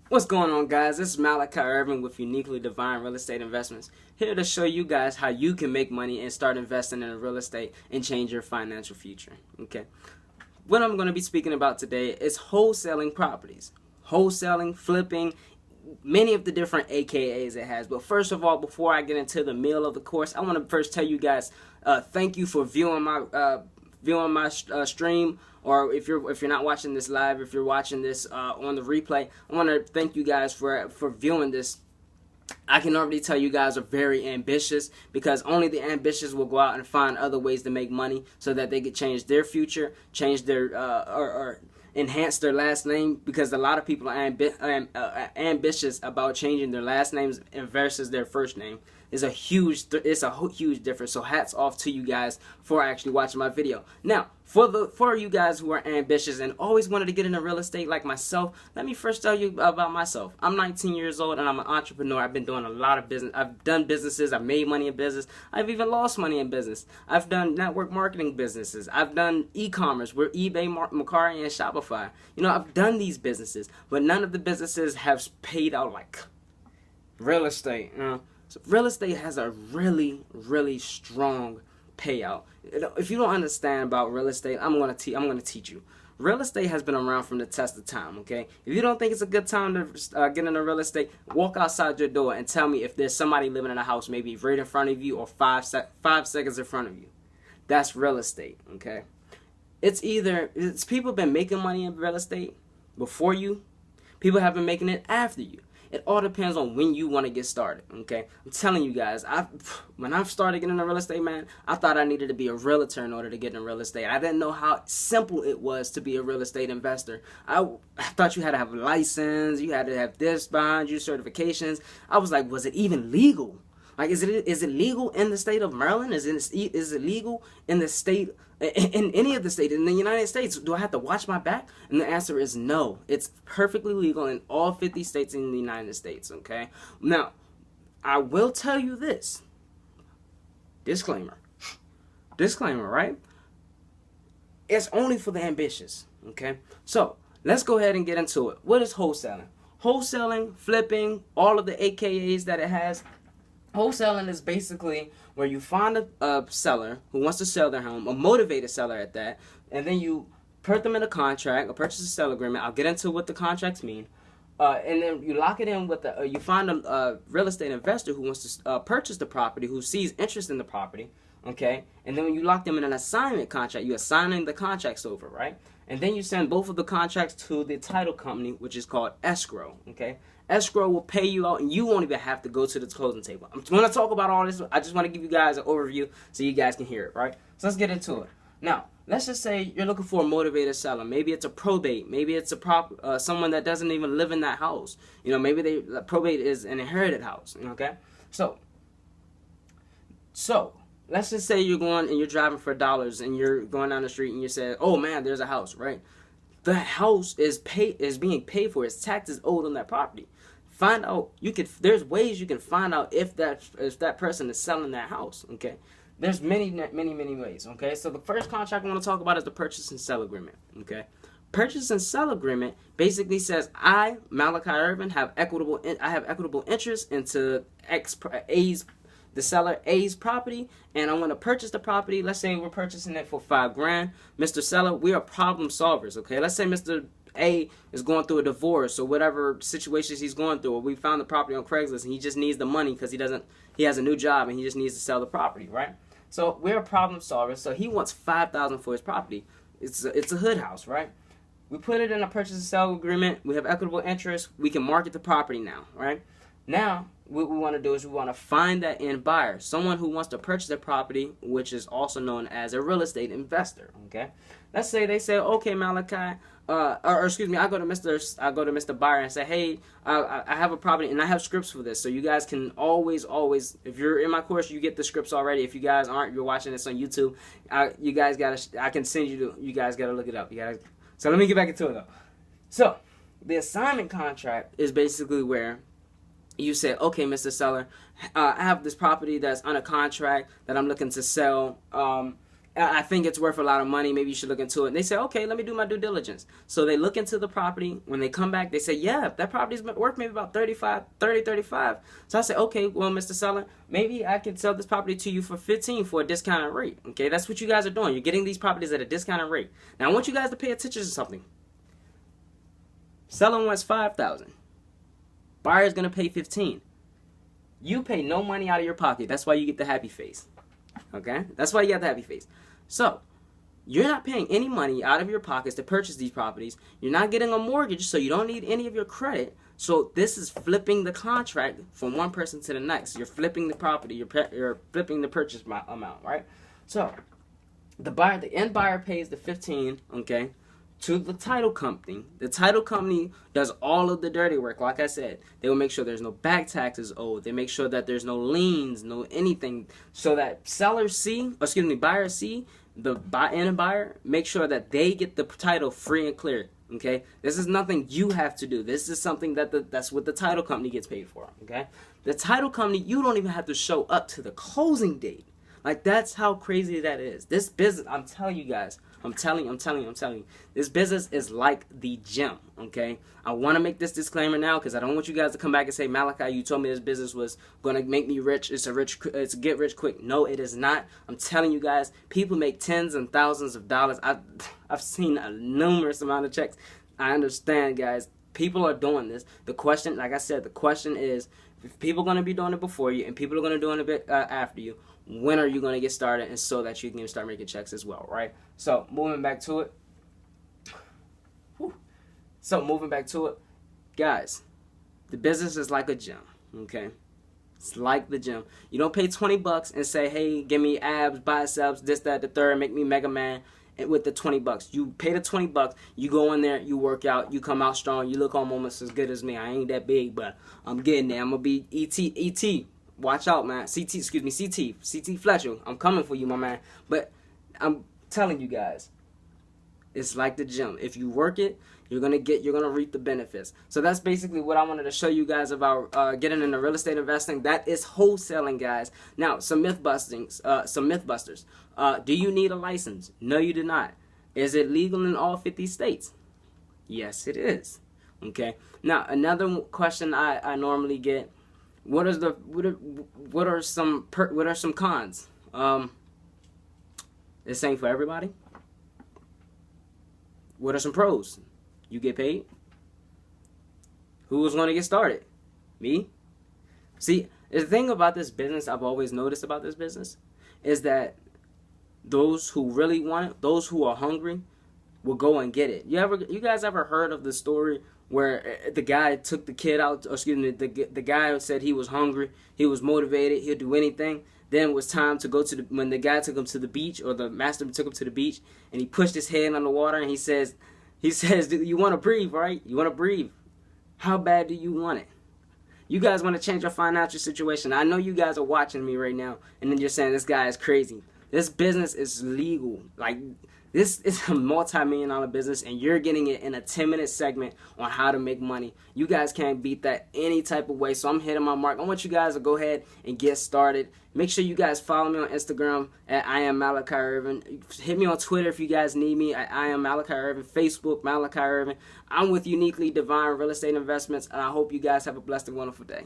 What's going on, guys? This is Malachi Irvin with Uniquely Divine Real Estate Investments, here to show you guys how you can make money and start investing in real estate and change your financial future. Okay, what I'm going to be speaking about today is wholesaling properties, wholesaling, flipping, many of the different AKAs it has. But first of all, before I get into the meal of the course, I want to first tell you guys thank you for viewing my stream, or if you're not watching this live, if you're watching this on the replay, I want to thank you guys for viewing this. I can already tell you guys are very ambitious, because only the ambitious will go out and find other ways to make money so that they can change their future, change their or enhance their last name, because a lot of people are ambitious about changing their last names versus their first name. It's a huge difference. So hats off to you guys for actually watching my video. Now, for you guys who are ambitious and always wanted to get into real estate like myself, let me first tell you about myself. I'm 19 years old and I'm an entrepreneur. I've been doing a lot of business. I've done businesses. I've made money in business. I've even lost money in business. I've done network marketing businesses. I've done e-commerce. We're eBay, Mercari, and Shopify. You know, I've done these businesses, but none of the businesses have paid out like real estate. You know? So real estate has a really, really strong payout. If you don't understand about real estate, I'm gonna teach you. Real estate has been around from the test of time. Okay, if you don't think it's a good time to get into real estate, walk outside your door and tell me if there's somebody living in a house, maybe right in front of you or 5 seconds in front of you. That's real estate. Okay, it's people been making money in real estate before you. People have been making it after you. It all depends on when you want to get started, okay? I'm telling you guys, when I started getting into real estate, man, I thought I needed to be a realtor in order to get into real estate. I didn't know how simple it was to be a real estate investor. I thought you had to have a license, you had to have this behind you, certifications. I was like, was it even legal? Like, is it legal in the state of Maryland? Is it legal in the state, in any of the states in the United States? Do I have to watch my back? And the answer is no. It's perfectly legal in all 50 states in the United States. Okay. Now, I will tell you this. Disclaimer, right? It's only for the ambitious. Okay. So let's go ahead and get into it. What is wholesaling? Wholesaling, flipping, all of the AKAs that it has. Wholesaling is basically where you find a seller who wants to sell their home, a motivated seller at that, and then you put them in a contract, a purchase and sell agreement. I'll get into what the contracts mean. And then you lock it in with you find a real estate investor who wants to purchase the property, who sees interest in the property, okay? And then when you lock them in an assignment contract, you're assigning the contracts over, right? And then you send both of the contracts to the title company, which is called escrow, okay? Escrow will pay you out, and you won't even have to go to the closing table. I'm going to talk about all this. I just want to give you guys an overview so you guys can hear it, right? So let's get into it. Now, let's just say you're looking for a motivated seller. Maybe it's a probate. Maybe it's a someone that doesn't even live in that house. You know, maybe probate is an inherited house. Okay, so let's just say you're going and you're driving for dollars, and you're going down the street and you say, "Oh man, there's a house," right? The house is being paid for. It's taxes owed on that property. Find out. There's ways you can find out if that person is selling that house. Okay. There's many ways. Okay. So the first contract I want to talk about is the purchase and sell agreement. Okay. Purchase and sell agreement basically says I, Malachi Irvin, have equitable interest into the seller A's property, and I want to purchase the property. Let's say we're purchasing it for $5,000. Mr. Seller, we are problem solvers. Okay. Let's say Mr. A is going through a divorce or whatever situations he's going through, or we found the property on Craigslist and he just needs the money because he has a new job and he just needs to sell the property, right? So we're a problem solver. So he wants $5,000 for his property. It's a hood house, right? We put it in a purchase and sell agreement. We have equitable interest. We can market the property now, right? Now, what we want to do is we want to find that end buyer, someone who wants to purchase the property, which is also known as a real estate investor. Okay, let's say they say, okay, Malachi, or excuse me, I go to Mr. Buyer and say, hey, I have a property and I have scripts for this, so you guys can always, if you're in my course, you get the scripts already. If you guys aren't, you're watching this on YouTube, I can send you guys gotta look it up. So let me get back into it though. So the assignment contract is basically where you say, okay, Mr. Seller, I have this property that's under contract that I'm looking to sell, I think it's worth a lot of money. Maybe you should look into it. And they say, okay, let me do my due diligence. So they look into the property. When they come back, they say, yeah, that property's worth maybe about 35. So I say, okay, well, Mr. Seller, maybe I can sell this property to you for 15 for a discounted rate. Okay, that's what you guys are doing. You're getting these properties at a discounted rate. Now, I want you guys to pay attention to something. Seller wants $5,000. Buyer's going to pay 15. You pay no money out of your pocket. That's why you get the happy face. Okay? That's why you got the happy face. So, you're not paying any money out of your pockets to purchase these properties. You're not getting a mortgage, so you don't need any of your credit. So, this is flipping the contract from one person to the next. You're flipping the property. You're flipping the purchase amount, right? So, the end buyer pays the 15, okay, to the title company. The title company does all of the dirty work. Like I said, they will make sure there's no back taxes owed. They make sure that there's no liens, no anything, so that buyer C, the buyer, make sure that they get the title free and clear. Okay, this is nothing you have to do. This is something that's what the title company gets paid for. Okay, the title company, you don't even have to show up to the closing date. Like, that's how crazy that is. This business, I'm telling you guys, I'm telling you, this business is like the gym, okay? I want to make this disclaimer now because I don't want you guys to come back and say, Malachi, you told me this business was going to make me rich. It's a get rich quick. No, it is not. I'm telling you guys, people make tens and thousands of dollars. I've seen a numerous amount of checks. I understand, guys. People are doing this. The question, like I said, the question is, if people are going to be doing it before you and people are going to do it a bit after you, when are you going to get started, and so that you can start making checks as well, right? So, moving back to it. Guys, the business is like a gym, okay? It's like the gym. You don't pay $20 and say, hey, give me abs, biceps, this, that, the third, make me Mega Man with the $20. You pay the $20, you go in there, you work out, you come out strong, you look almost as good as me. I ain't that big, but I'm getting there. I'm going to be E.T. Watch out, man. CT Fletcher. I'm coming for you, my man. But I'm telling you guys, it's like the gym. If you work it, you're gonna reap the benefits. So that's basically what I wanted to show you guys about getting into real estate investing. That is wholesaling, guys. Now, some mythbusters. Do you need a license? No, you do not. Is it legal in all 50 states? Yes, it is. Okay. Now, another question I normally get. What are some cons? This ain't for everybody. What are some pros? You get paid. Who's going to get started? Me. See, the thing about this business, I've always noticed about this business, is that those who really want it, those who are hungry, will go and get it. You guys ever heard of the story where the guy took the kid out, the guy said he was hungry, he was motivated, he'll do anything. Then it was time to go to when the guy took him to the beach, or the master took him to the beach, and he pushed his head on the water, and he says, you want to breathe, right? You want to breathe. How bad do you want it? You guys want to change your financial situation. I know you guys are watching me right now, and then you're saying this guy is crazy. This business is legal. Like, this is a multi-million-dollar business, and you're getting it in a 10-minute segment on how to make money. You guys can't beat that any type of way, so I'm hitting my mark. I want you guys to go ahead and get started. Make sure you guys follow me on Instagram at I am Malachi Irvin. Hit me on Twitter if you guys need me at I am Malachi Irvin. Facebook, Malachi Irvin. I'm with Uniquely Divine Real Estate Investments, and I hope you guys have a blessed and wonderful day.